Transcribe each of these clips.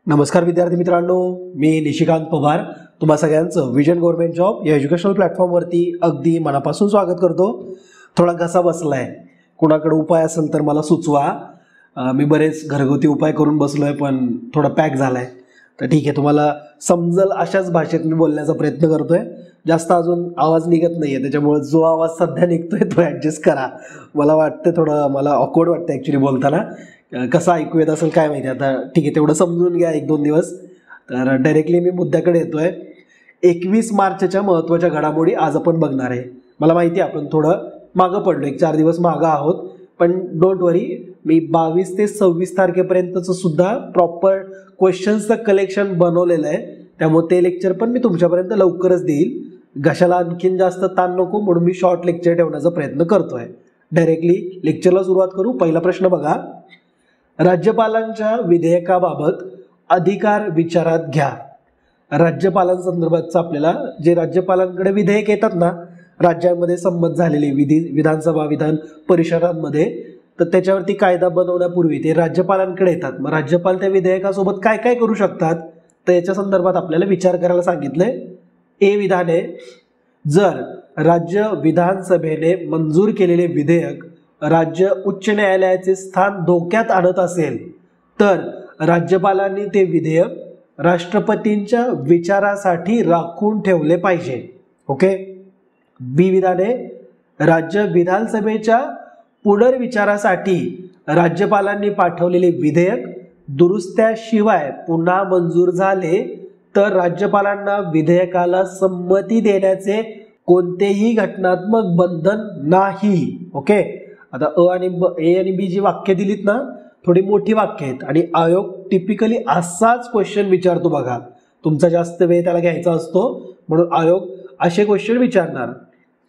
नमस्कार विद्यार्थी मित्रांनो, मी निशिकांत पवार तुम्हा सगळ्यांचं विजन गव्हर्नमेंट जॉब या एज्युकेशनल प्लॅटफॉर्मवरती अगदी मनापासून स्वागत करतो. थोडा घसा बसलाय, कुणाकडे उपाय असेल तर मला सुचवा. मी बरेच घरगुती उपाय करून बसलोय पण थोडा पॅक झालाय, तर ठीक आहे, तुम्हाला समजल अशाच भाषेत मी बोलण्याचा प्रयत्न करतोय. जास्त अजून आवाज निघत नाहीये, त्याच्यामुळे जो आवाज सध्या निघतोय तो ॲडजस्ट करा. मला वाटतं थोडं मला ऑकवर्ड वाटतं ॲक्च्युली बोलताना, कसं ऐकू येत असेल काय माहिती. आता ठीक आहे, तेवढं समजून घ्या 1-2 दिवस. तर डायरेक्टली मी मुद्द्याकडे येतोय. 21 मार्चच्या महत्त्वाच्या घडामोडी आज आपण बघणार आहे. मला माहिती आहे आपण थोडं मागं पडलो, 1-4 दिवस मागं आहोत, पण डोंट वरी, मी 22 ते 26 तारखेपर्यंतचं सुद्धा प्रॉपर क्वेश्चन्सचं कलेक्शन बनवलेलं आहे. त्यामुळे ते लेक्चर पण मी तुमच्यापर्यंत लवकरच देईल. घशाला आणखीन जास्त ताण नको म्हणून मी शॉर्ट लेक्चर ठेवण्याचा प्रयत्न करतोय. डायरेक्टली लेक्चरला सुरुवात करू. पहिला प्रश्न बघा, राज्यपालांच्या विधेयकाबाबत अधिकार विचारात घ्या. राज्यपालांसंदर्भातचं आपल्याला जे राज्यपालांकडे विधेयक येतात ना, राज्यांमध्ये संमत झालेले विधानसभा विधान परिषदांमध्ये, तर त्याच्यावरती कायदा बनवण्यापूर्वी ते राज्यपालांकडे येतात. मग राज्यपाल त्या विधेयकासोबत काय काय करू शकतात, तर याच्या संदर्भात आपल्याला विचार करायला सांगितलंय. ए विधान आहे, जर राज्य विधानसभेने मंजूर केलेले विधेयक राज्य उच्च न्यायालयाचे स्थान धोक्यात आणत असेल तर राज्यपालांनी ते विधेयक राष्ट्रपतींच्या विचारासाठी राखून ठेवले पाहिजे. ओके. बी विधान आहे, राज्य विधानसभेच्या पुनर्विचारासाठी राज्यपालांनी पाठवलेले विधेयक दुरुस्त्याशिवाय पुन्हा मंजूर झाले तर राज्यपालांना विधेयकाला संमती देण्याचे कोणतेही घटनात्मक बंधन नाही. ओके. आता ए आणि बी जी वाक्य दिलीत ना, थोडी मोठी वाक्य आहेत आणि आयोग टिपिकली असाच क्वेश्चन विचारतो बघा. तुमचा जास्त वेळ त्याला घ्यायचा असतो म्हणून आयोग असे क्वेश्चन विचारणार.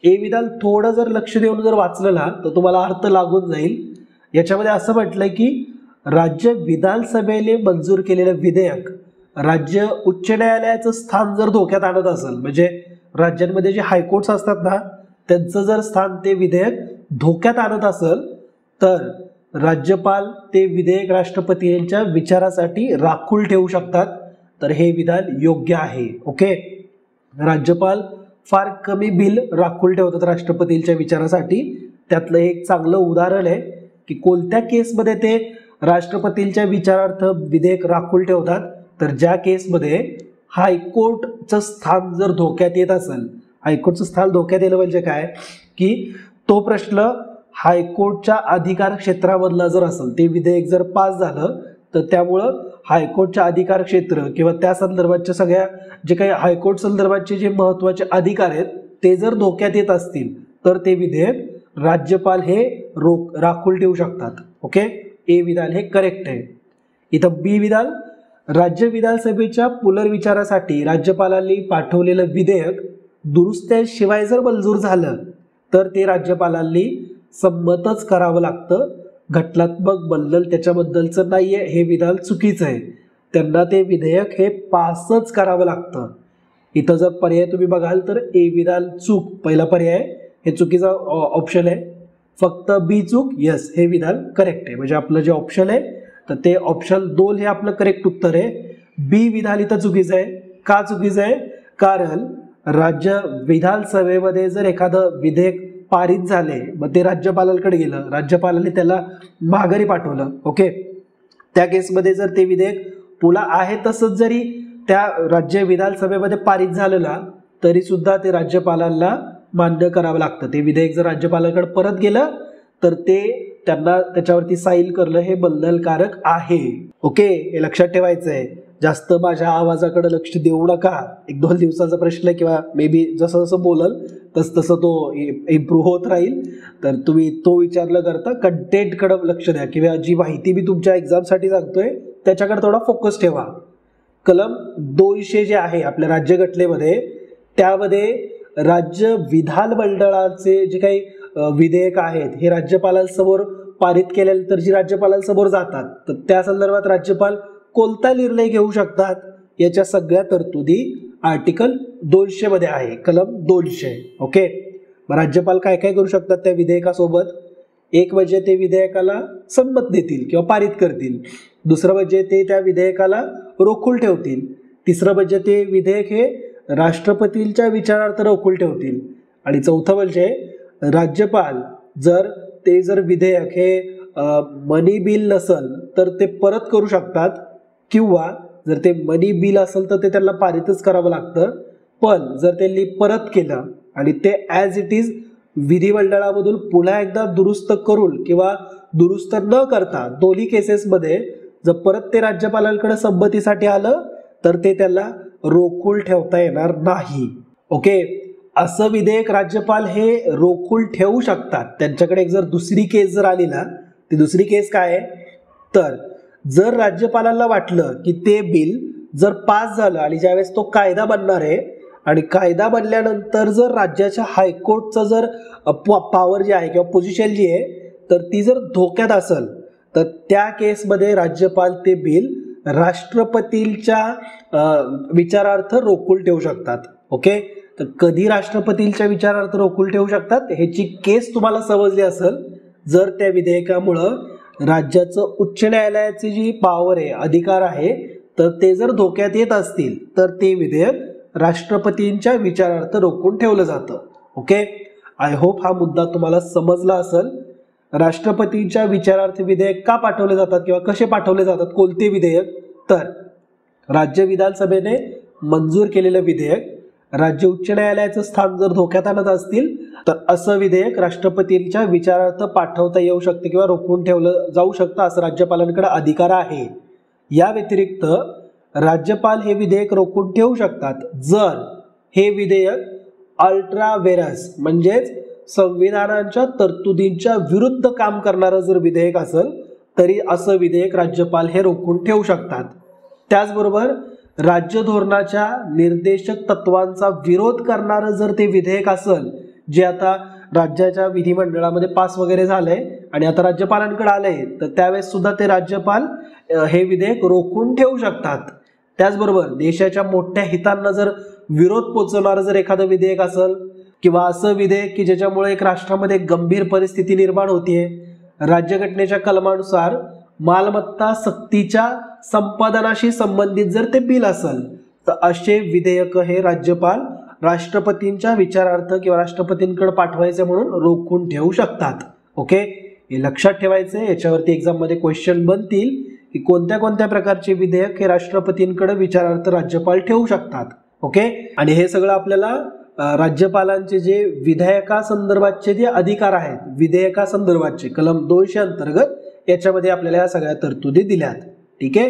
ए विधान थोडं जर लक्ष देऊन जर वाचलं ना तर तुम्हाला अर्थ लागून जाईल. याच्यामध्ये असं म्हटलंय की राज्य विधानसभेने मंजूर केलेलं विधेयक राज्य उच्च न्यायालयाचं स्थान जर धोक्यात आणत असेल, म्हणजे राज्यांमध्ये जे हायकोर्ट्स असतात ना त्यांचं जर स्थान ते विधेयक धोक्यात आणत असेल तर राज्यपाल ते विधेयक राष्ट्रपतींच्या विचारासाठी राखून ठेवू शकतात. तर हे विधान योग्य आहे. ओके. राज्यपाल फार कमी बिल राखून ठेवतात राष्ट्रपतींच्या विचारासाठी. त्यातलं एक चांगलं उदाहरण आहे की कोणत्या केसमध्ये ते राष्ट्रपतींच्या विचारार्थ विधेयक राखून ठेवतात, तर ज्या केसमध्ये हायकोर्टचं स्थान जर धोक्यात येत असेल. हायकोर्टचं स्थान धोक्यात येलं म्हणजे काय की तो प्रश्न हायकोर्टच्या अधिकार क्षेत्रामधला जर असेल, ते विधेयक जर पास झालं तर त्यामुळं हायकोर्टच्या अधिकार क्षेत्र किंवा त्या संदर्भातच्या सगळ्या जे काही हायकोर्ट संदर्भातचे जे महत्त्वाचे अधिकार आहेत ते जर धोक्यात येत असतील तर ते विधेयक राज्यपाल हे राखून ठेवू शकतात. ओके. ए विधान हे करेक्ट आहे. इथं बी विधान, राज्य विधानसभेच्या पुनर्विचारासाठी राज्यपालांनी पाठवलेलं विधेयक दुरुस्त्याशिवाय जर मंजूर झालं तर ते राज्यपालांनी संमतच करावं लागतं. घटनात्मक बंधन त्याच्याबद्दलचं नाहीये, हे विधान चुकीचं आहे. त्यांना ते विधेयक हे पासच करावं लागतं. इथं जर पर्याय तुम्ही बघाल तर ए विधान चूक, पहिला पर्याय हे चुकीचा ऑप्शन आहे. फक्त बी चूक, यस हे विधान करेक्ट आहे. म्हणजे आपलं जे ऑप्शन आहे तर ते ऑप्शन 2 हे आपलं करेक्ट उत्तर आहे. बी विधान इथं चुकीचं आहे. का चुकीचं आहे? कारण राज्य विधानसभेमध्ये जर एखादं विधेयक पारित झाले, मग ते राज्यपालांकडे गेलं, राज्यपालांनी त्याला माघारी पाठवलं. ओके. त्या केसमध्ये जर ते विधेयक पुन्हा आहे तसंच जरी त्या राज्य विधानसभेमध्ये पारित झालं ना तरी सुद्धा ते राज्यपालांना मान्य करावं लागतं. ते विधेयक जर राज्यपालांकडे परत गेलं तर ते त्यांना त्याच्यावरती साईन करणं हे बंधनकारक आहे. ओके. हे लक्षात ठेवायचं आहे. जास्त माझ्या आवाजाकडे लक्ष देऊ नका. 1-2 दिवसाचा प्रश्न किंवा मे बी जसं जसं बोलल तसं तो इम्प्रूव्ह होत राहील. तर तुम्ही तो विचार न करता कंटेंटकडे लक्ष द्या किंवा जी माहिती मी तुमच्या एक्झामसाठी सांगतोय त्याच्याकडे थोडा फोकस ठेवा. कलम 200 जे आहे आपल्या राज्यघटनेमध्ये, त्यामध्ये राज्य विधानमंडळाचे जे काही विधेयक आहेत हे राज्यपालांसमोर पारित केल्यानंतर जी राज्यपालांसमोर जातात तर त्या संदर्भात राज्यपाल कोणता निर्णय घेऊ शकतात याच्या सगळ्या तरतुदी आर्टिकल 200 मध्ये आहे, कलम 200. ओके. मग राज्यपाल काय काय करू शकतात त्या विधेयकासोबत? एक म्हणजे ते विधेयकाला संमत देतील किंवा पारित करतील, दुसरं म्हणजे ते त्या विधेयकाला रोखून ठेवतील. तिसरं म्हणजे ते विधेयक हे राष्ट्रपतींच्या विचारार्थ रोखून ठेवतील. आणि चौथं म्हणजे राज्यपाल जर विधेयक हे मनी बिल नसल तर ते परत करू शकतात, किंवा जर ते मनी बिल असेल तर ते त्यांना पारितच करावं लागतं. पण जर त्यांनी परत केलं आणि ते ॲज इट इज विधिमंडळामधून पुन्हा एकदा दुरुस्त करून किंवा दुरुस्त न करता दोन्ही केसेसमध्ये जर परत ते राज्यपालांकडे संमतीसाठी आलं तर ते त्याला रोखून ठेवता येणार नाही. ओके, असं विधेयक राज्यपाल हे रोखून ठेवू शकतात. त्यांच्याकडे एक जर दुसरी केस जर आली ना, ती दुसरी केस काय आहे तर जर राज्यपालांना वाटलं की ते बिल जर पास झालं आणि ज्यावेळेस तो कायदा बनणार आहे आणि कायदा बनल्यानंतर जर राज्याच्या हायकोर्टचं जर पॉवर जी आहे किंवा पोझिशन जी आहे तर ती जर धोक्यात असेल तर त्या केसमध्ये राज्यपाल ते बिल राष्ट्रपतींच्या विचारार्थ रोखून ठेवू शकतात. ओके, तर कधी राष्ट्रपतींच्या विचारार्थ रोखून ठेवू शकतात ह्याची केस तुम्हाला समजली असेल. जर त्या विधेयकामुळं राज्याचं उच्च न्यायालयाची जी पॉवर आहे, अधिकार आहे, तर ते जर धोक्यात येत असतील तर ते विधेयक राष्ट्रपतींच्या विचारार्थ रोखून ठेवलं जातं. ओके, आय होप हा मुद्दा तुम्हाला समजला असेल. राष्ट्रपतींच्या विचारार्थ विधेयक का पाठवले जातात किंवा कसे पाठवले जातात, कोणते विधेयक, तर राज्य विधानसभेने मंजूर केलेलं विधेयक, राज्य उच्च न्यायालयाचं स्थान जर धोक्यात आणत असतील तर असं विधेयक राष्ट्रपतींच्या विचारार्थ पाठवता येऊ शकते किंवा रोखून ठेवलं जाऊ शकतं, असं राज्यपालांकडे अधिकार आहे. या व्यतिरिक्त राज्यपाल हे विधेयक रोखून ठेवू शकतात जर हे विधेयक अल्ट्रा व्हेरस म्हणजेच संविधानाच्या तरतुदींच्या विरुद्ध काम करणारं जर विधेयक असेल तरी असं विधेयक राज्यपाल हे रोखून ठेवू शकतात. त्याचबरोबर राज्य धोरणाच्या निर्देशक तत्वांचा विरोध करणारं जर ते विधेयक असेल, जे आता राज्याच्या विधिमंडळामध्ये पास वगैरे झालंय आणि आता राज्यपालांकडे आलंय, तर त्यावेळेस सुद्धा ते राज्यपाल हे विधेयक रोखून ठेवू शकतात. त्याचबरोबर देशाच्या मोठ्या हितांना जर विरोध पोचवणारं जर एखादं विधेयक असेल किंवा असं विधेयक की ज्याच्यामुळे एक राष्ट्रामध्ये गंभीर परिस्थिती निर्माण होतीये, राज्यघटनेच्या कलमानुसार मालमत्ता सक्तीच्या संपादनाशी संबंधित जर ते बिल असेल तर असे विधेयक हे राज्यपाल राष्ट्रपतींच्या विचारार्थ किंवा राष्ट्रपतींकडे पाठवायचे म्हणून रोखून ठेवू शकतात. ओके, हे लक्षात ठेवायचे. याच्यावरती एक्झाम मध्ये क्वेश्चन बनतील की कोणत्या कोणत्या प्रकारचे विधेयक हे राष्ट्रपतींकडे विचारार्थ राज्यपाल ठेवू शकतात. ओके, आणि हे सगळं आपल्याला राज्यपालांचे जे विधेयकासंदर्भातचे जे अधिकार आहेत, विधेयकासंदर्भातचे कलम 200 अंतर्गत याच्यामध्ये आपल्याला या सगळ्या तरतुदी दिल्यात. ठीक आहे,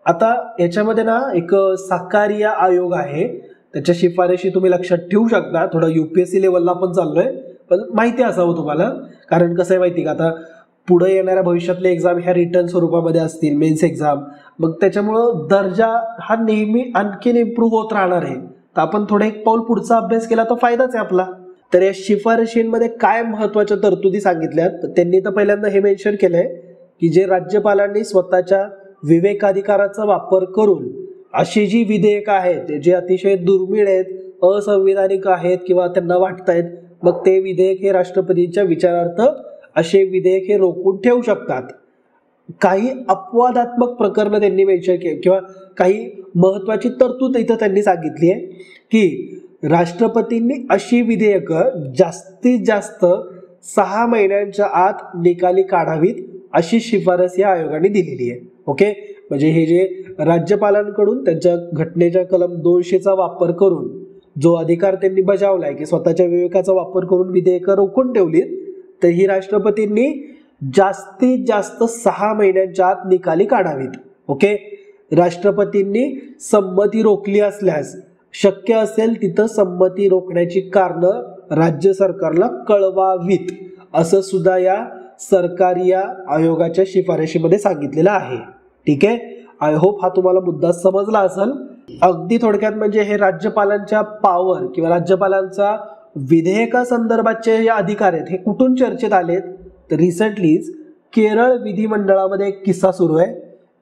आता याच्यामध्ये ना एक साकारिया आयोग आहे, त्याच्या शिफारशी तुम्ही लक्षात ठेवू शकता. थोडं UPSC लेवलला पण चाललोय, पण माहिती असावं तुम्हाला. कारण कसं आहे माहिती का, आता पुढे येणाऱ्या भविष्यातले एक्झाम ह्या रिटर्न स्वरूपामध्ये असतील, मेन्स एक्झाम, मग त्याच्यामुळं दर्जा हा नेहमी आणखीन इम्प्रूव्ह होत राहणार आहे. तर आपण थोडं एक पाऊल पुढचा अभ्यास केला तर फायदाच आहे आपला. तर या शिफारशींमध्ये काय महत्त्वाच्या तरतुदी सांगितल्यात, तर त्यांनी तर पहिल्यांदा हे मेन्शन केलंय की जे राज्यपालांनी स्वतःच्या विवेकाधिकाराचा वापर करून अशी जी विधेयकं आहेत जे अतिशय दुर्मिळ आहेत, असंविधानिक आहेत किंवा त्यांना वाटतायत, मग ते विधेयक हे राष्ट्रपतींच्या विचारार्थ असे विधेयक हे रोखून ठेवू शकतात. काही अपवादात्मक प्रकरणं त्यांनी मेन्शन केली किंवा काही महत्त्वाची तरतूद इथं त्यांनी सांगितली आहे की राष्ट्रपतींनी अशी विधेयकं जास्तीत जास्त 6 महिन्यांच्या आत निकाली काढावीत अशी शिफारस या आयोगाने दिलेली आहे. ओके, म्हणजे हे जे राज्यपालांकडून त्यांच्या घटनेच्या कलम 200चा वापर करून जो अधिकार त्यांनी बजावलाय की स्वतःच्या विवेकाचा वापर करून विधेयकं रोखून ठेवलीत, तर ही राष्ट्रपतींनी जास्तीत जास्त 6 महिन्यांच्या आत निकाली काढावीत. ओके, राष्ट्रपतींनी संमती रोखली असल्यास शक्य असेल तिथं संमती रोखण्याची कारणं राज्य सरकारला कळवावीत, असं सुद्धा या सरकारी या आयोगाच्या शिफारशीमध्ये सांगितलेलं आहे. ठीक आहे, आय होप हा तुम्हाला मुद्दा समजला असेल. अगदी थोडक्यात म्हणजे हे राज्यपालांच्या पॉवर किंवा राज्यपालांचा विधेयकासंदर्भातचे जे अधिकार आहेत हे कुठून चर्चेत आलेत, तर रिसेंटलीच केरळ विधिमंडळामध्ये एक किस्सा सुरू आहे.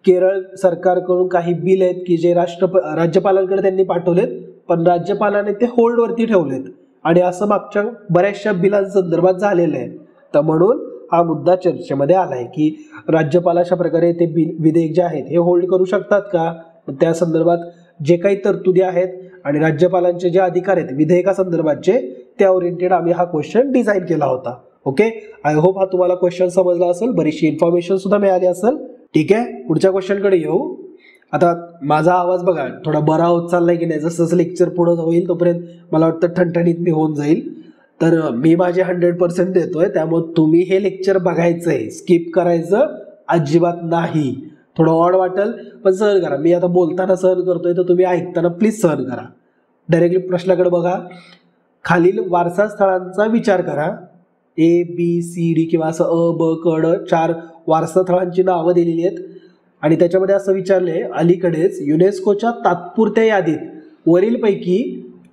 केरळ सरकारकडून काही बिल आहेत की जे राज्यपालांकडे त्यांनी पाठवलेत, पण राज्यपालाने ते होल्डवरती ठेवलेत आणि असं मागच्या बऱ्याचशा बिलांसंदर्भात झालेलं आहे. तर म्हणून हा मुद्दा चर्चेमध्ये आलाय की राज्यपाल अशा प्रकारे ते विधेयक जे आहेत हे होल्ड करू शकतात का, मग त्या संदर्भात जे काही तरतुदी आहेत आणि राज्यपालांचे जे अधिकार आहेत विधेयकासंदर्भातचे त्या ओरिएंटेड आम्ही हा क्वेश्चन डिझाईन केला होता. ओके, आय होप हा तुम्हाला क्वेश्चन समजला असेल, बरीचशी इन्फॉर्मेशन सुद्धा मिळाली असेल. ठीक आहे, पुढच्या क्वेश्चनकडे येऊ. आता माझा आवाज बघा थोडा बरा होत चाललाय की नाही, जसं जसं लेक्चर पुढे होईल तोपर्यंत मला वाटतं ठणठणीत मी होऊन जाईल. तर मी माझे 100% देतोय, त्यामुळे तुम्ही हे लेक्चर बघायचंय, स्किप करायचं अजिबात नाही. थोडं ऑड वाटेल पण सहन करा. मी आता बोलताना सहन करतोय तर तुम्ही ऐकताना प्लीज सहन करा. डायरेक्टली प्रश्नाकडे बघा. खालील वारसा स्थळांचा विचार करा. ABCD किंवा असं ब ड 4 वारसा स्थळांची नावं दिलेली आहेत आणि त्याच्यामध्ये असं विचारले अलीकडेच युनेस्कोच्या तात्पुरत्या यादीत वरीलपैकी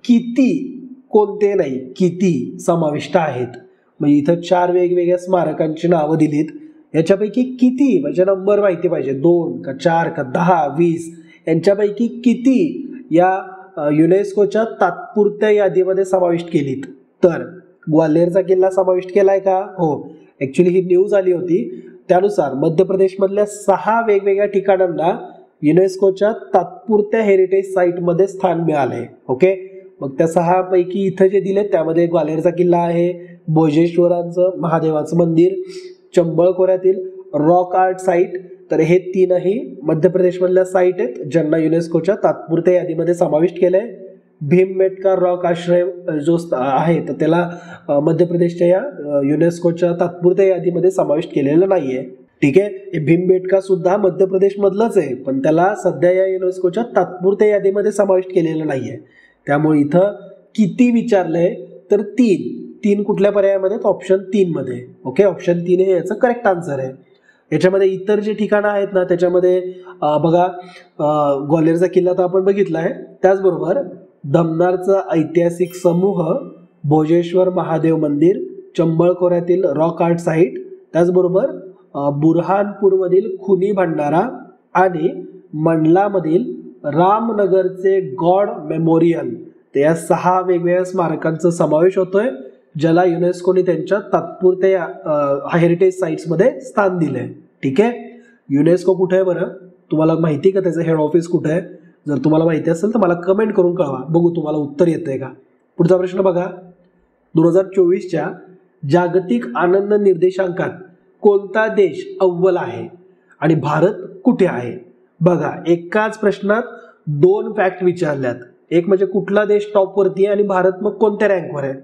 किती, कोणते नाही किती समाविष्ट आहेत. म्हणजे इथं 4 वेगवेगळ्या स्मारकांची नावं दिलीत, याच्यापैकी किती म्हणजे नंबर माहिती पाहिजे, 2 का 4 का 10 20 यांच्यापैकी किती या युनेस्कोच्या तात्पुरत्या यादीमध्ये समाविष्ट केलीत. तर ग्वाल्हेरचा किल्ला समाविष्ट केलाय का? हो. ऍक्च्युली ही न्यूज आली होती, त्यानुसार मध्य प्रदेशमधल्या 6 वेगवेगळ्या ठिकाणांना युनेस्कोच्या तात्पुरत्या हेरिटेज साईटमध्ये स्थान मिळालंय. ओके, मग त्या 6 पैकी इथं जे दिले त्यामध्ये ग्वाल्हेरचा किल्ला आहे, भोजेश्वरांचं महादेवाचं मंदिर, चंबळ खोऱ्यातील रॉक आर्ट साईट. तर हे 3ही मध्य प्रदेशमधल्या साईट आहेत ज्यांना युनेस्कोच्या तात्पुरत्या यादीमध्ये समाविष्ट केलंय. भीमबेटका रॉक आश्रय जो आहे तर त्याला मध्य प्रदेशच्या या युनेस्कोच्या तात्पुरत्या यादीमध्ये समाविष्ट केलेलं नाहीये. ठीक आहे, हे भीमबेटका सुद्धा मध्य प्रदेशमधलंच आहे पण त्याला सध्या या युनेस्कोच्या तात्पुरत्या यादीमध्ये समाविष्ट केलेलं नाहीये. त्यामुळे इथं किती विचारलंय तर 3 कुठल्या पर्यायामध्ये? ऑप्शन 3 मध्ये. ओके, ऑप्शन 3 हे याचं करेक्ट आन्सर आहे. याच्यामध्ये इतर जे ठिकाणं आहेत ना त्याच्यामध्ये बघा ग्वाल्हेरचा किल्ला तर आपण बघितला आहे, त्याचबरोबर दमनारचा ऐतिहासिक समूह, भोजेश्वर महादेव मंदिर, चंबळ खोऱ्यातील रॉक आर्ट साईट, त्याचबरोबर बुरहानपूरमधील खुनी भंडारा आणि मंडलामधील रामनगरचे गॉड मेमोरियल. तर या 6 वेगवेगळ्या स्मारकांचा समावेश होतोय ज्याला युनेस्कोने त्यांच्या तात्पुरत्या हेरिटेज साईट्समध्ये स्थान दिलंय. ठीक आहे, युनेस्को कुठे आहे बरं? तुम्हाला माहिती का त्याचं हेड ऑफिस कुठे आहे? जर तुम्हाला माहिती असेल तर मला कमेंट करून कळवा, बघू तुम्हाला उत्तर येतंय का. पुढचा प्रश्न बघा. 2024च्या जागतिक आनंद निर्देशांकात कोणता देश अव्वल आहे आणि भारत कुठे आहे? बघा, एकाच प्रश्नात 2 फॅक्ट विचारल्यात. एक म्हणजे कुठला देश टॉपवरती आहे आणि भारत मग कोणत्या रँकवर आहे.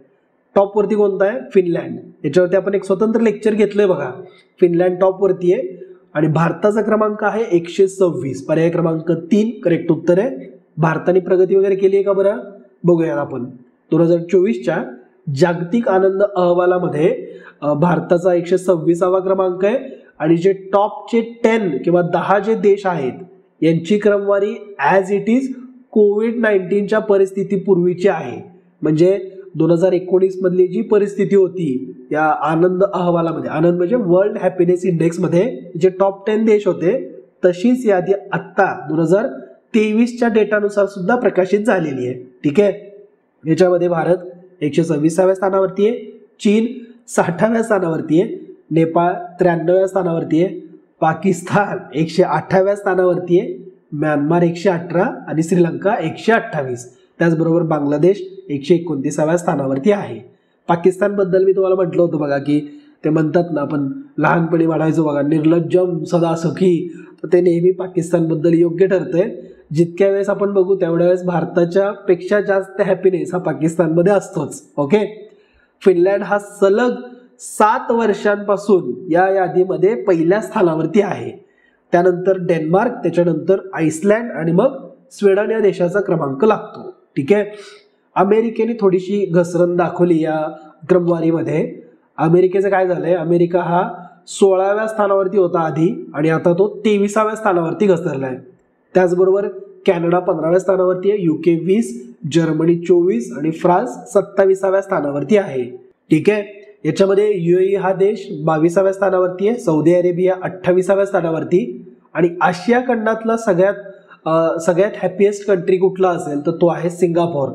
टॉपवरती कोणता आहे? फिनलँड. याच्यावरती आपण एक स्वतंत्र लेक्चर घेतलंय बघा. फिनलँड टॉपवरती आहे आणि भारताचा क्रमांक आहे 126. पर्याय क्रमांक 3 करेक्ट उत्तर आहे. भारताने प्रगती वगैरे केली आहे का बरं? बघूया आपण. 2024च्या जागतिक आनंद अहवालामध्ये भारताचा 126वा क्रमांक आहे आणि जे टॉपचे 10 किंवा 10 जे देश आहेत यांची क्रमवारी ॲज इट इज कोविड-19च्या परिस्थितीपूर्वीची आहे. म्हणजे 2019 मधली जी परिस्थिती होती या आनंद अहवालामध्ये, आनंद म्हणजे वर्ल्ड हॅपीनेस इंडेक्समध्ये जे टॉप 10 देश होते तशीच यादी आत्ता 2023च्या डेटानुसार सुद्धा प्रकाशित झालेली आहे. ठीक आहे, याच्यामध्ये भारत 126व्या स्थानावरती आहे, चीन 60व्या स्थानावरती आहे, नेपाळ 93व्या स्थानावरती आहे, पाकिस्तान 108व्या स्थानावरती आहे, म्यानमार 118 आणि श्रीलंका 128. त्याचबरोबर बांगलादेश 129व्या स्थानावरती आहे. पाकिस्तानबद्दल मी तुम्हाला म्हटलं होतं बघा की ते म्हणतात ना, आपण लहानपणी वाढायचो बघा निर्लज्जम सदा सुखी, तर ते नेहमी पाकिस्तानबद्दल योग्य ठरतंय. जितक्या वेळेस आपण बघू तेवढ्या वेळेस भारताच्या पेक्षा जास्त हॅपीनेस हा पाकिस्तानमध्ये असतोच. ओके, फिनलँड हा सलग 7 वर्षांपासून या यादीमध्ये पहिल्या स्थानावरती आहे. त्यानंतर डेन्मार्क, त्याच्यानंतर आईसलँड आणि मग स्वीडन या देशाचा क्रमांक लागतो. ठीक आहे, अमेरिकेने थोडीशी घसरण दाखवली या क्रमवारीमध्ये. अमेरिकेचं काय झालंय, अमेरिका हा 16व्या स्थानावरती होता आधी आणि आता तो 23व्या स्थानावरती घसरलाय. त्याचबरोबर कॅनडा 15व्या स्थानावरती आहे, UK 20, जर्मनी 24 आणि फ्रान्स 27व्या स्थानावरती आहे. ठीक आहे, याच्यामध्ये UAE हा देश 22व्या स्थानावरती आहे, सौदी अरेबिया 28व्या स्थानावरती आणि आशिया खंडातला सगळ्यात हॅपीएस्ट कंट्री कुठला असेल तर तो आहे सिंगापूर.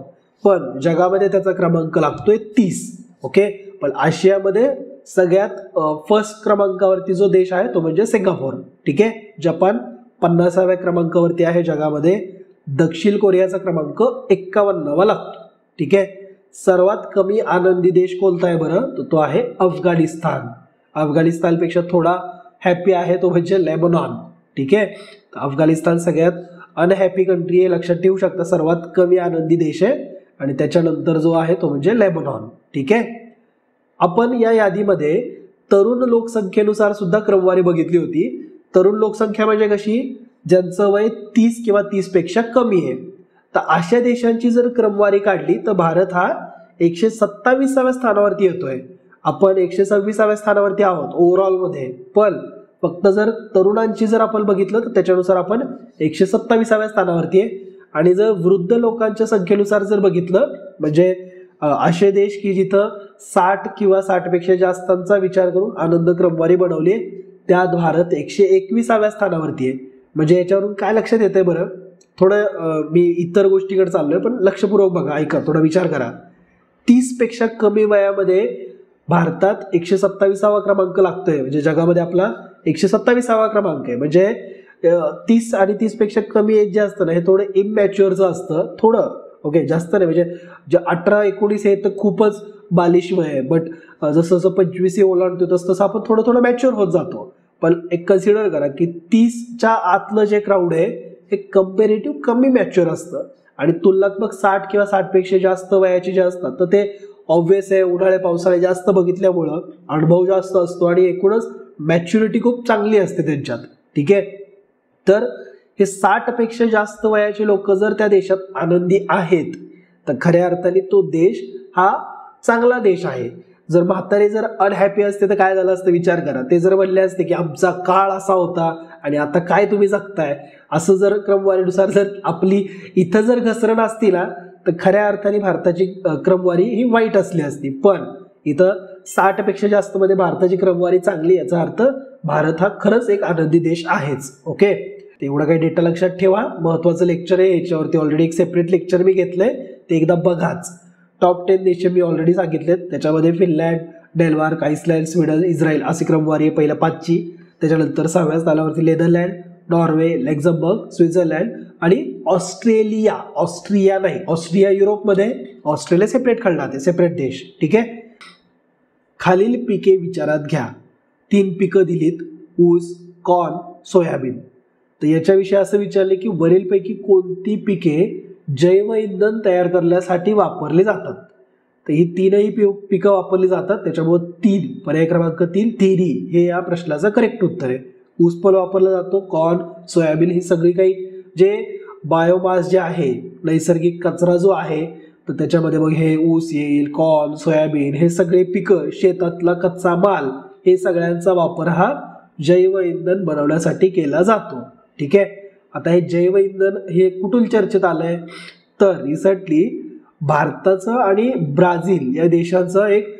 पण जगामध्ये त्याचा क्रमांक लागतोय 30. ओके, पण आशियामध्ये सगळ्यात फर्स्ट क्रमांकावरती जो देश आहे तो म्हणजे सिंगापूर. ठीक आहे, जपान 50व्या क्रमांकावरती आहे जगामध्ये. दक्षिण कोरियाचा क्रमांक 51वा लागतो. ठीक आहे. सर्वात कमी आनंदी देश कोणता आहे बरं, तर तो आहे अफगाणिस्तान. अफगाणिस्तानपेक्षा थोडा हॅपी आहे तो म्हणजे लेबनॉन. ठीक आहे. अफगाणिस्तान सगळ्यात अनहॅपी कंट्री आहे, लक्षात ठेवू शकता. सर्वात कमी आनंदी देश आहे आणि त्याच्यानंतर जो आहे तो म्हणजे लेबनॉन. ठीक आहे. आपण या यादीमध्ये तरुण लोकसंख्येनुसार सुद्धा क्रमवारी बघितली होती. तरुण लोकसंख्या म्हणजे कशी, ज्यांचं वय 30 किंवा 30 पेक्षा कमी आहे. तर अशा देशांची जर क्रमवारी काढली तर भारत हा 127व्या स्थानावरती येतोय. आपण 126व्या स्थानावरती आहोत ओव्हरऑल मध्ये, पण फक्त जर तरुणांची जर आपण बघितलं तर त्याच्यानुसार आपण 127व्या स्थानावरती आहे. आणि जर वृद्ध लोकांच्या संख्येनुसार जर बघितलं म्हणजे असे देश की जिथं 60 किंवा 60पेक्षा जास्तांचा विचार करून आनंद क्रमवारी बनवली आहे, त्यात भारत 121व्या स्थानावरती आहे. म्हणजे याच्यावरून काय लक्षात येतंय बरं, थोडं मी इतर गोष्टीकडे चाललोय पण लक्षपूर्वक बघा, ऐका, थोडा विचार करा. 30पेक्षा कमी वयामध्ये भारतात 127वा क्रमांक लागतोय. म्हणजे जगामध्ये आपला 127वा क्रमांक आहे. म्हणजे 30 आणि 30पेक्षा कमी एज जे असतं ना, हे थोडं इमॅच्युअरचं असतं थोडं. ओके, जास्त नाही. म्हणजे जे 18-19 हे तर खूपच बालिश वय आहे. बट जसं जसं 25 ओलांडतो तसं आपण थोडं थोडं मॅच्युअर होत जातो. पण एक कन्सिडर करा की 30च्या आतलं जे क्राऊड आहे हे कम्पेरेटिव्ह कमी मॅच्युअर असतं आणि तुलनात्मक 60 किंवा 60पेक्षा जास्त वयाचे जे असतात तर ते ऑब्व्हियस आहे, उन्हाळे पावसाळे जास्त बघितल्यामुळं अनुभव जास्त असतो आणि एकूणच मॅच्युरिटी खूप चांगली असते त्यांच्यात. ठीक आहे. तर हे 60पेक्षा जास्त वयाचे लोक जर त्या देशात आनंदी आहेत तर खऱ्या अर्थाने तो देश हा चांगला देश आहे. जर म्हातारे जर अनहॅपी असते तर काय झालं असतं विचार करा. ते जर म्हणले असते की आमचा काळ असा होता आणि आता काय तुम्ही जगताय, असं जर क्रमवारीनुसार जर आपली इथं जर घसरण असती ना तर खऱ्या अर्थाने भारताची क्रमवारी ही वाईट असली असती. पण इथं 60पेक्षा जास्त मध्ये भारताची क्रमवारी चांगली, याचा अर्थ भारत हा खरंच एक आनंदी देश आहेच. ओके, एवढा काही डेटा लक्षात ठेवा. महत्वाचं लेक्चर आहे, याच्यावरती ऑलरेडी एक सेपरेट लेक्चर मी घेतलंय, ते एकदा बघाच. टॉप 10 देश मी ऑलरेडी सांगितलेत. त्याच्यामध्ये Finland, Denmark, Iceland, Sweden, Israel अशी क्रमवारी आहे पहिल्या 5ची. त्याच्यानंतर 6व्या स्थानावरती नेदरलँड, नॉर्वे, लक्झमबर्ग, स्वित्झर्लंड आणि ऑस्ट्रेलिया. ऑस्ट्रिया नाही, ऑस्ट्रिया युरोपमध्ये, ऑस्ट्रेलिया सेपरेट खंडात आहे, सेपरेट देश. ठीक आहे. खालील पिके विचारात घ्या. 3 पिकं दिलीत, ऊस, कॉर्न, सोयाबीन. तर याच्याविषयी असं विचारले की वरीलपैकी कोणती पिके जैव इंधन तयार करण्यासाठी वापरली जातात. तर ही 3ही पिकं वापरली जातात. त्याच्यामुळे 3 पर्याय क्रमांक 3 तिन्ही हे या प्रश्नाचं करेक्ट उत्तर आहे. ऊस पण वापरला जातो, कॉर्न, सोयाबीन ही सगळी काही जे बायोमास जे आहे, नैसर्गिक कचरा जो आहे, तर त्याच्यामध्ये मग हे ऊस येईल, कॉर्न, सोयाबीन हे सगळे पिकं, शेतातला कच्चा माल, हे सगळ्यांचा वापर हा जैव इंधन बनवण्यासाठी केला जातो. ठीक आहे. आता हे जैव इंधन हे कुठून चर्चेत आलंय, तर रिसेंटली भारताचं आणि ब्राझील या देशांचं एक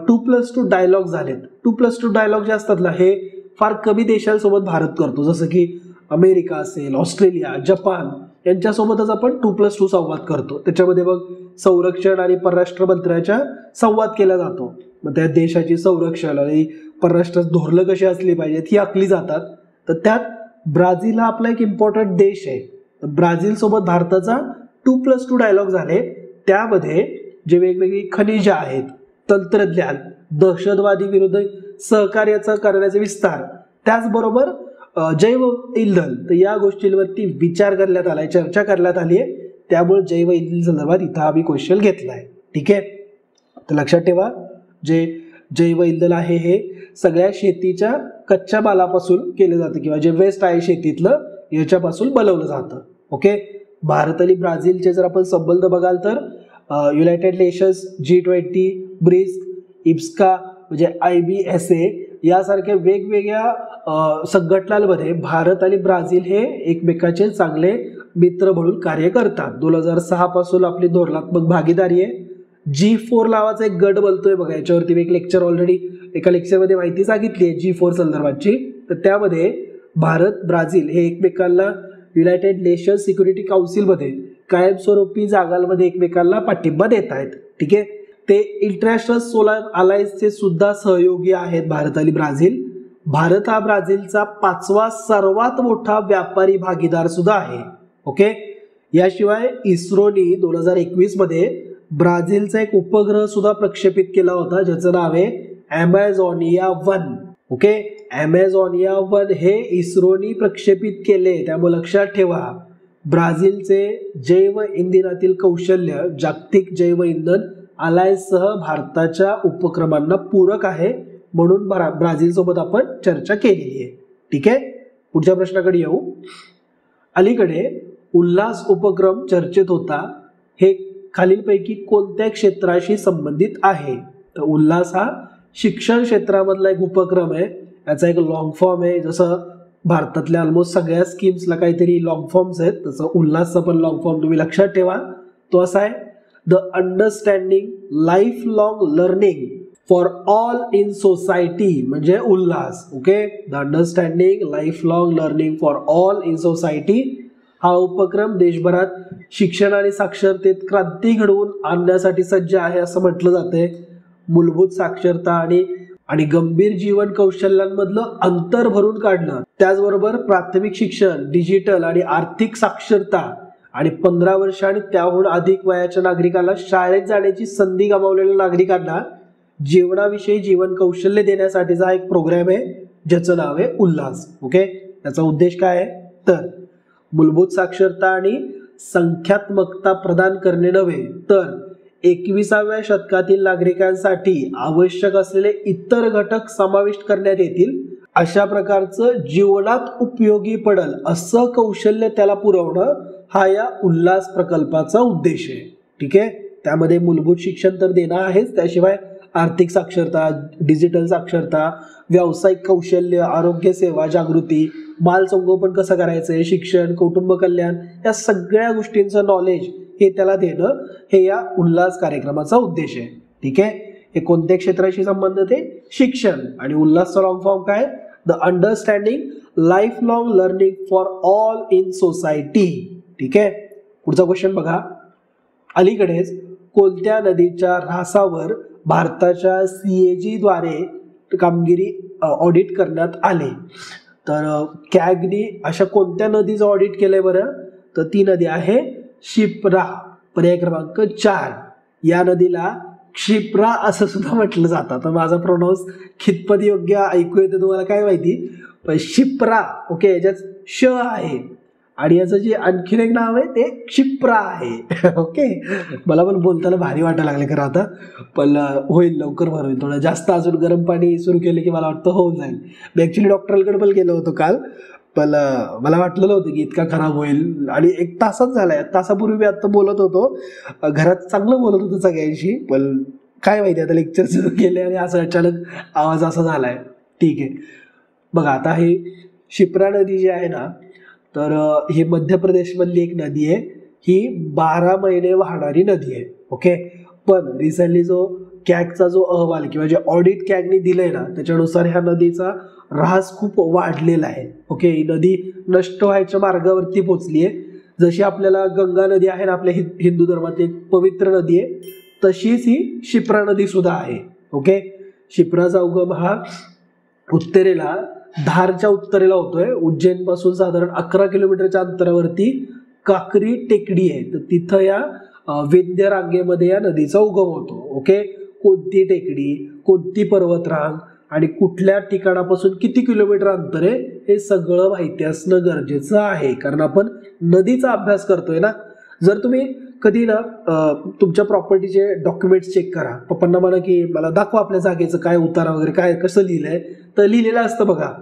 2+2 डायलॉग झालेत. 2+2 डायलॉग जे असतात ना, हे फार कमी देशांसोबत भारत करतो. जसं की अमेरिका असेल, ऑस्ट्रेलिया, जपान यांच्यासोबतच आपण 2+2 संवाद करतो. त्याच्यामध्ये मग संरक्षण आणि परराष्ट्र मंत्र्याच्या संवाद केला जातो. मग त्या देशाची संरक्षण आणि परराष्ट्र धोरणं कशी असली पाहिजेत ही आखली जातात. तर त्यात ब्राझील हा आपला एक इम्पॉर्टंट देश आहे. तर ब्राझील सोबत भारताचा 2+2 डायलॉग झाले. त्यामध्ये जे वेगवेगळी खनिजे आहेत, तंत्रज्ञान, दहशतवादी विरुद्ध सहकार्याचा करण्याचे विस्तार, त्याचबरोबर जैव इंधन, तर या गोष्टींवरती विचार करण्यात आलाय, चर्चा करण्यात आली आहे. त्यामुळे जैव इंधन संदर्भात इथं आम्ही क्वेश्चन घेतलाय. ठीक आहे. तर लक्षात ठेवा, जे जैव इंधन आहे हे सगळ्या शेतीच्या कच्च्या मालापासून केलं जातं किंवा जे वेस्ट आहे शेतीतलं याच्यापासून बनवलं जातं. ओके. भारत आणि ब्राझीलचे जर आपण संबंध बघाल तर युनायटेड नेशन्स, G20, ब्रिक्स, इब्स्का म्हणजे IBSA यासारख्या वेगवेगळ्या संघटनांमध्ये भारत आणि ब्राझील हे एकमेकाचे चांगले मित्र म्हणून कार्य करतात. 2006 पासून आपली धोरणात्मक भागीदारी आहे. G4 नावाचा एक गट बोलतोय बघा, याच्यावरती मी एक लेक्चर ऑलरेडी एका लेक्चरमध्ये माहिती सांगितली आहे G4 संदर्भाची. तर त्यामध्ये भारत, ब्राझील हे एकमेकांना युनायटेड नेशन्स सिक्युरिटी काउन्सिलमध्ये कायमस्वरूपी जागांमध्ये एकमेकांना पाठिंबा देत आहेत. ठीक आहे. ते इंटरनॅशनल सोलार अलायन्सचे सुद्धा सहयोगी आहेत भारत आणि ब्राझील. भारत हा ब्राझीलचा 5वा सर्वात मोठा व्यापारी भागीदार सुद्धा आहे. ओके. याशिवाय इस्रोनी 2021 मध्ये ब्राझीलचा एक उपग्रह सुद्धा प्रक्षेपित केला होता ज्याचं नाव आहे ॲमेझॉनिया 1. ओके. ॲमेझॉनिया 1 हे इस्रोनी प्रक्षेपित केले. त्यामुळे लक्षात ठेवा ब्राझीलचे जैव इंधनातील कौशल्य जागतिक जैव इंधन अलायन्ससह भारताच्या उपक्रमांना पूरक आहे, म्हणून ब्राझील सोबत आपण चर्चा केलेली आहे. ठीक आहे. पुढच्या प्रश्नाकडे येऊ. अलीकडे उल्हास उपक्रम चर्चेत होता. हे खालीलपैकी कोणत्या क्षेत्राशी संबंधित आहे? तर उल्हास हा शिक्षण क्षेत्रामधला एक उपक्रम आहे. याचा एक लॉंग फॉर्म आहे. जसं भारतातल्या ऑलमोस्ट सगळ्या स्कीम्सला काहीतरी लॉंग फॉर्म्स आहेत, तसं उल्हासचा पण लॉंग फॉर्म तुम्ही लक्षात ठेवा. तो असा आहे, the understanding life long learning for all in society म्हणजे Ullas. Okay. The understanding life long learning for all in society हा उपक्रम देशभरात शिक्षण आणि साक्षरतेत क्रांती घडवून आणण्यासाठी सज्ज आहे असं म्हटलं जातंय. मूलभूत साक्षरता आणि गंभीर जीवन कौशल्यांमधलं अंतर भरून काढणं, त्याचबरोबर प्राथमिक शिक्षण, डिजिटल आणि आर्थिक साक्षरता आणि 15 वर्ष आणि त्याहून अधिक वयाच्या नागरिकांना शाळेत जाण्याची संधी गमावलेल्या नागरिकांना जीवनाविषयी जीवन कौशल्य देण्यासाठीचा हा एक प्रोग्राम आहे ज्याचं नाव आहे उल्हास. ओके. त्याचा उद्देश काय आहे तर मूलभूत साक्षरता आणि संख्यात्मकता प्रदान करणे नव्हे तर 21व्या शतकातील नागरिकांसाठी आवश्यक असलेले इतर घटक समाविष्ट करण्यात येतील अशा प्रकारचं जीवनात उपयोगी पडेल असं कौशल्य त्याला पुरवणं हा या उल्हास प्रकल्पाचा उद्देश आहे. ठीक आहे. त्यामध्ये मूलभूत शिक्षण तर देणं आहेच, त्याशिवाय आर्थिक साक्षरता, डिजिटल साक्षरता, व्यावसायिक कौशल्य, आरोग्य सेवा जागृती, बाल संगोपन कसं करायचंय, शिक्षण, कुटुंब कल्याण या सगळ्या गोष्टींचं नॉलेज हे त्याला देणं हे या उल्हास कार्यक्रमाचा उद्देश आहे. ठीक आहे. हे कोणत्या क्षेत्राशी संबंधित आहे? शिक्षण. आणि उल्हासचा लॉंग फॉर्म काय? The understanding life long learning for all in society. ठीक आहे. पुढचा क्वेश्चन बघा. अलीकडेच कोणत्या नदीच्या ऱ्हासावर भारताच्या CAG द्वारे कामगिरी ऑडिट करण्यात आले? तर कॅगनी अशा कोणत्या नदीचं ऑडिट केलंय बरं? तर ती नदी आहे क्षिप्रा. पर्याय क्रमांक 4. या नदीला क्षिप्रा असं सुद्धा म्हटलं जातं. तर माझा प्रोनाऊन्स कितपत योग्य ऐकू येतं तुम्हाला काय माहिती, पण क्षिप्रा. ओके. याच्यात श आहे आणि याचं जे आणखीन एक नाव आहे ते क्षिप्रा आहे. ओके. मला पण बोलताना भारी वाटायला लागले खरं आता, पण होईल लवकर होईल. थोडं जास्त अजून गरम पाणी सुरू केलं की मला वाटतं होऊन जाईल. मी ॲक्च्युली डॉक्टरकडे पण गेलो होतो काल, पण मला वाटलेलं होतं की इतका खराब होईल आणि 1 तासच झालाय. तासापूर्वी मी आता बोलत होतो घरात, चांगलं बोलत होतो सगळ्यांशी, पण काय माहिती आता लेक्चर सुरू केले आणि असं अचानक आवाज असा झालाय. ठीक आहे. बघा आता ही क्षिप्रा नदी जी आहे ना, तर ही मध्य प्रदेशमधली एक नदी आहे. ही 12 महिने वाहणारी नदी आहे. ओके. पण रिसेंटली जो कॅगचा जो अहवाल किंवा जे ऑडिट कॅगने दिलंय ना, त्याच्यानुसार ह्या नदीचा ऱ्हास खूप वाढलेला आहे. ओके. ही नदी नष्ट व्हायच्या मार्गावरती पोहोचली आहे. जशी आपल्याला गंगा नदी आहे ना आपल्या हिंदू धर्मात एक पवित्र नदी आहे, तशीच ही क्षिप्रा नदी सुद्धा आहे. ओके. क्षिप्राचा उगम हा उत्तरेला, धारच्या उत्तरेला होतोय. उज्जैन पासून साधारण 11 किलोमीटरच्या अंतरावरती काकरी टेकडी आहे. तर तिथं या विंध्य रांगेमध्ये या नदीचा उगम होतो. ओके. कोणती टेकडी, कोणती पर्वतरांग आणि कुठल्या ठिकाणापासून किती किलोमीटर अंतर आहे हे सगळं माहिती असणं गरजेचं आहे, कारण आपण नदीचा अभ्यास करतोय ना. जर तुम्ही कधी ना तुमच्या प्रॉपर्टीचे डॉक्युमेंट्स चेक करा, पप्पांना म्हणा की मला दाखवा आपल्या जागेचं काय उतारा वगैरे काय कसं लिहिलंय, तर लिहिलेलं असतं बघा,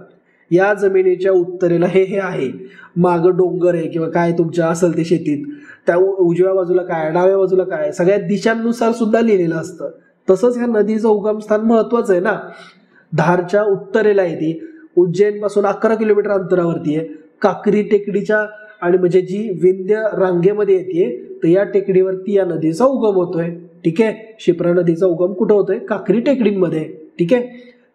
या जमिनीच्या उत्तरेला हे आहे, मागं डोंगर आहे किंवा काय तुमच्या असेल ते शेतीत, त्या उजव्या बाजूला काय, डाव्या बाजूला काय, सगळ्या दिशांनुसार सुद्धा लिहिलेलं असतं. तसंच ह्या नदीचं उगमस्थान महत्वाचं आहे ना. धारच्या उत्तरेला आहे ती, उज्जैन पासून 11 किलोमीटर अंतरावरती आहे. काकरी टेकडीच्या आणि म्हणजे जी विंध्य रांगेमध्ये येते, तर या टेकडीवरती या नदीचा उगम होतोय. ठीक आहे. क्षिप्रा नदीचा उगम कुठं होतोय? काकरी टेकडींमध्ये. ठीक आहे.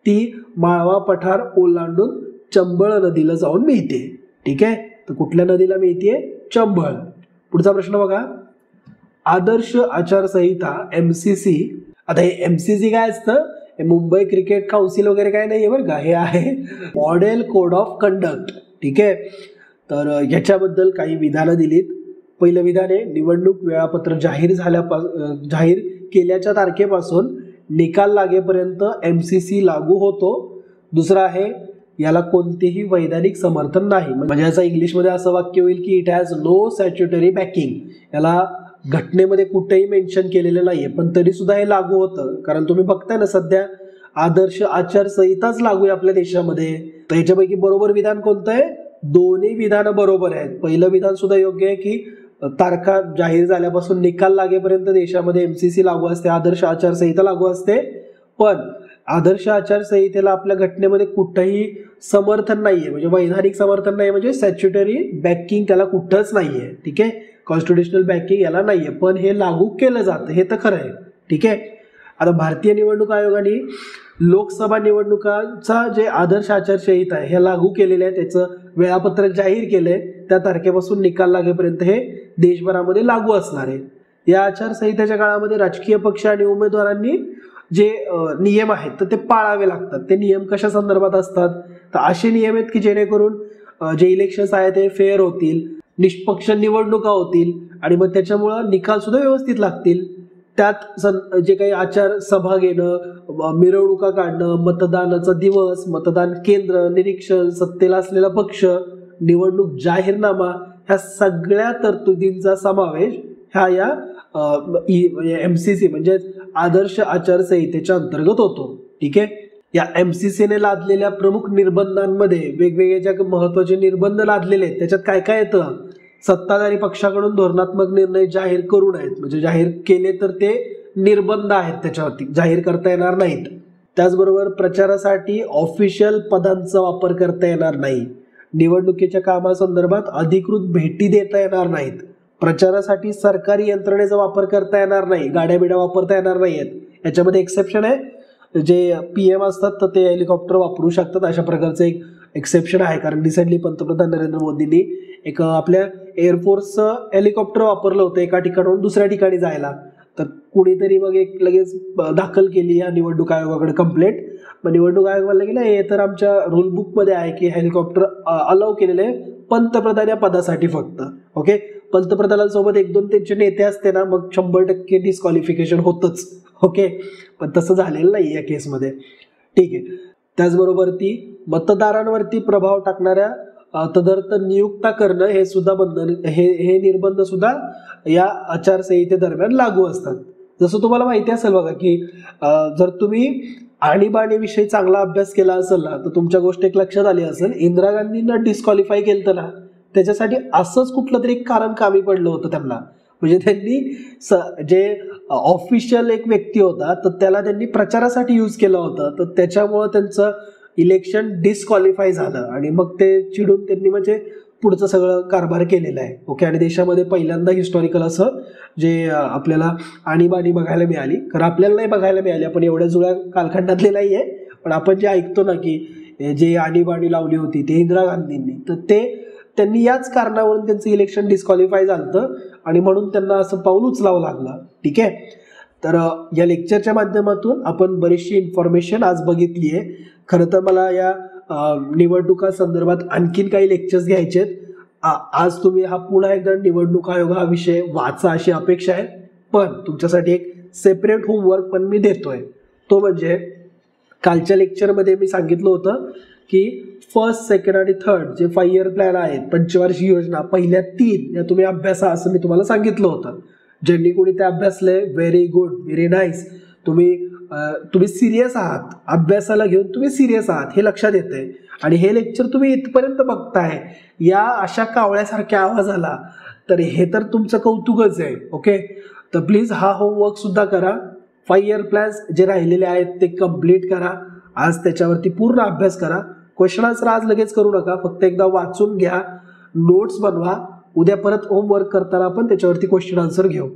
ती माळवा पठार ओलांडून चंबळ नदीला जाऊन मिळते. ठीक आहे. तर कुठल्या नदीला मिळते? चंबळ. पुढचा प्रश्न बघा. आदर्श आचारसंहिता MCC. आता हे MCC काय असतं? हे मुंबई क्रिकेट काउन्सिल वगैरे काय नाही आहे बरं का, हे आहे मॉडेल कोड ऑफ कंडक्ट. ठीक आहे, तर याच्याबद्दल काही विधानं दिलीत. पहिलं विधान आहे, निवडणूक वेळापत्रक जाहीर केल्याच्या तारखेपासून निकाल लागेपर्यंत MCC लागू होतो. दुसरं आहे, याला कोणतेही वैधानिक समर्थन नाही. म्हणजे याचा इंग्लिशमध्ये असं वाक्य होईल की it has no statutory backing. याला घटनेमध्ये कुठेही मेन्शन केलेलं नाहीये, पण तरी सुद्धा हे लागू होतं. कारण तुम्ही बघताय ना सध्या आदर्श आचारसंहिताच लागू आहे आपल्या देशामध्ये. तर याच्यापैकी बरोबर विधान कोणतं आहे? दोन्ही विधानं बरोबर आहेत. पहिलं विधान सुद्धा योग्य आहे की तारखा जाहीर झाल्यापासून निकाल लागेपर्यंत देशामध्ये MCC लागू असते, आदर्श आचारसंहिता लागू असते. पण आदर्श आचारसंहितेला आपल्या घटनेमध्ये कुठंही समर्थन नाहीये, म्हणजे वैधानिक समर्थन नाही, म्हणजे स्टॅच्युटरी बॅकिंग त्याला कुठंच नाहीये. ठीक आहे, कॉन्स्टिट्युशनल बॅकिंग याला नाहीये, पण हे लागू केलं जातं, हे तर खरं आहे. ठीक आहे, आता भारतीय निवडणूक आयोगाने लोकसभा निवडणुकांचा जे आदर्श आचारसंहिता आहे हे लागू केलेले आहे, त्याचं वेळापत्रक जाहीर केलंय. त्या तारखेपासून निकाल लागेपर्यंत हे देशभरामध्ये लागू असणार आहे. या आचारसंहितेच्या काळामध्ये राजकीय पक्ष आणि उमेदवारांनी जे नियम आहेत तर ते पाळावे लागतात. ते नियम कशा संदर्भात असतात? तर असे नियम आहेत की जेणेकरून जे इलेक्शन्स आहेत ते फेअर होतील, निष्पक्ष निवडणुका होतील आणि मग त्याच्यामुळं निकाल सुद्धा व्यवस्थित लागतील. त्यात जे काही आचार सभा घेणं, मिरवणुका काढणं, मतदानाचा दिवस, मतदान केंद्र, निरीक्षण, सत्तेला असलेला पक्ष, निवडणूक जाहीरनामा, ह्या सगळ्या तरतुदींचा समावेश ह्या या MCC म्हणजे आदर्श आचारसंहितेच्या अंतर्गत होतो. ठीक आहे, या MCCने लादलेल्या प्रमुख निर्बंधांमध्ये वेगवेगळे ज्या महत्वाचे निर्बंध लादलेले आहेत त्याच्यात काय काय येतं? सत्ताधारी पक्षाकडून धोरणात्मक निर्णय जाहीर करू नयेत, म्हणजे जाहीर केले तर ते निर्बंध आहेत, त्याच्यावरती जाहीर करता येणार नाहीत. त्याचबरोबर प्रचारासाठी ऑफिशियल पदांचा वापर करता येणार नाही. निवडणुकीच्या कामासंदर्भात अधिकृत भेटी देता येणार नाहीत. प्रचारासाठी सरकारी यंत्रणेचा वापर करता येणार नाही, गाड्या बिड्या वापरता येणार नाहीत. याच्यामध्ये एक्सेप्शन आहे, जे PM असतात तर ते हेलिकॉप्टर वापरू शकतात, अशा प्रकारचं एक एक्सेप्शन आहे. कारण रिसेंटली पंतप्रधान नरेंद्र मोदींनी एक आपल्या एअरफोर्सचं हेलिकॉप्टर वापरलं होतं एका ठिकाणाहून दुसऱ्या ठिकाणी जायला. तर कुणीतरी मग एक लगेच दाखल केली या निवडणूक आयोगाकडे कंप्लेंट. मग निवडणूक आयोग म्हणलं गेलं हे तर आमच्या रूल बुकमध्ये आहे की हेलिकॉप्टर अलाव केलेलं आहे पंतप्रधान या पदासाठी फक्त. ओके, पंतप्रधानांसोबत 1-2 त्यांचे नेते असते ना, मग 100% डिस्क्वालिफिकेशन होतच. ओके, पण तसं झालेलं नाही या केसमध्ये. ठीक आहे, त्याचबरोबर ती मतदारांवरती प्रभाव टाकणाऱ्या तदर्थ नियुक्ता करणं हे सुद्धा हे निर्बंध सुद्धा या आचारसंहितेदरम्यान लागू असतात. जसं तुम्हाला माहिती असेल बघा की जर तुम्ही आणीबाणीविषयी चांगला अभ्यास केला असेल ना तर तुमच्या गोष्ट एक लक्षात आली असेल, इंदिरा गांधींना डिस्क्वालिफाय केलं ना त्याच्यासाठी असंच कुठलं तरी एक कारण कामी पडलं होतं त्यांना. म्हणजे त्यांनी जे ऑफिशियल एक व्यक्ती होता तर त्याला त्यांनी प्रचारासाठी यूज केलं होतं, तर त्याच्यामुळं त्यांचं इलेक्शन डिस्क्वालिफाय झालं आणि मग ते चिडून त्यांनी म्हणजे पुढचं सगळं कारभार केलेला आहे. ओके, आणि देशामध्ये पहिल्यांदा हिस्टॉरिकल असं जे आपल्याला आणीबाणी बघायला मिळाली. कारण आपल्याला नाही बघायला मिळाली, आपण एवढ्या जुळ्या कालखंडातले नाही आहे, पण आपण जे ऐकतो ना की जे आणीबाणी लावली होती ते इंदिरा गांधींनी, तर ते त्यांनी याच कारणावरून त्यांचं इलेक्शन डिस्क्वालिफाय झालं आणि म्हणून त्यांना असं पाऊल उचलावं लागलं. ठीक आहे, तर या लेक्चरच्या माध्यमातून आपण बरीचशी इन्फॉर्मेशन आज बघितली आहे. खरं तर मला या निवडणुका संदर्भात आणखीन काही लेक्चर्स घ्यायचे आहेत. आज तुम्ही हा पुन्हा एकदा निवडणूक आयोग हा विषय वाचा अशी अपेक्षा आहे, पण तुमच्यासाठी एक सेपरेट होमवर्क पण मी देतोय. तो म्हणजे कालच्या लेक्चरमध्ये मी सांगितलं होतं की फर्स्ट, सेकंड आणि थर्ड जे 5 इयर प्लॅन आहेत, पंचवार्षिक योजना, पहिल्या 3 या तुम्ही अभ्यासा असं मी तुम्हाला सांगितलं होतं. ज्यांनी कोणी ते अभ्यासले व्हेरी गुड, व्हेरी नाईस. तुम्ही सिरियस आहात, अभ्यासाला घेऊन तुम्ही सिरियस आहात हे लक्षात येतंय. आणि हे लेक्चर तुम्ही इथपर्यंत बघताय या अशा कावळ्यासारख्या आवाजाला, तर हे तर तुमचं कौतुकच आहे. ओके, तर प्लीज हा होमवर्क सुद्धा करा. 5 इयर प्लॅन्स जे राहिलेले आहेत ते कम्प्लीट करा. आज त्याच्यावरती पूर्ण अभ्यास करा. क्वेश्चन आन्सर आज लगेच करू नका, फक्त एकदा वाचून घ्या, नोट्स बनवा. उद्या परत होमवर्क करताना आपण त्याच्यावरती क्वेश्चन आन्सर घेऊ.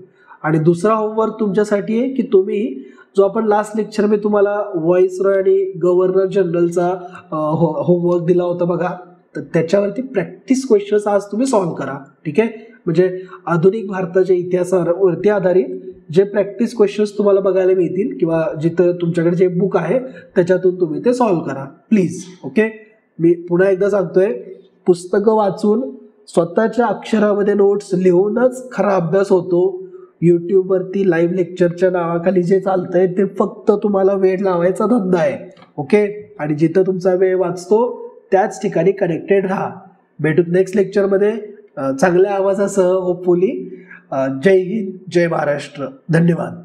आणि दुसरा होमवर्क तुमच्यासाठी आहे की तुम्ही जो आपण लास्ट लेक्चर मी तुम्हाला व्हॉइसरॉय आणि गव्हर्नर जनरलचा होमवर्क दिला होता बघा, तर त्याच्यावरती प्रॅक्टिस क्वेश्चन्स आज तुम्ही सॉल्व्ह करा. ठीक आहे, म्हणजे आधुनिक भारताच्या इतिहासावरती आधारित जे प्रॅक्टिस क्वेश्चन्स तुम्हाला बघायला मिळतील किंवा जिथं तुमच्याकडे जे बुक आहे त्याच्यातून तुम्ही ते सॉल्व्ह करा प्लीज. ओके, मी पुन्हा एकदा सांगतोय, पुस्तकं वाचून स्वतःच्या अक्षरामध्ये नोट्स लिहूनच खरा अभ्यास होतो. यूट्यूबवरती लाईव्ह लेक्चरच्या नावाखाली जे चालतंय ते फक्त तुम्हाला वेळ लावायचा धंदा आहे. ओके, आणि जिथं तुमचा वेळ वाचतो त्याच ठिकाणी कनेक्टेड राहा. भेटू नेक्स्ट लेक्चरमध्ये चांगल्या आवाजासह होपफुली. जय हिंद, जय महाराष्ट्र. धन्यवाद.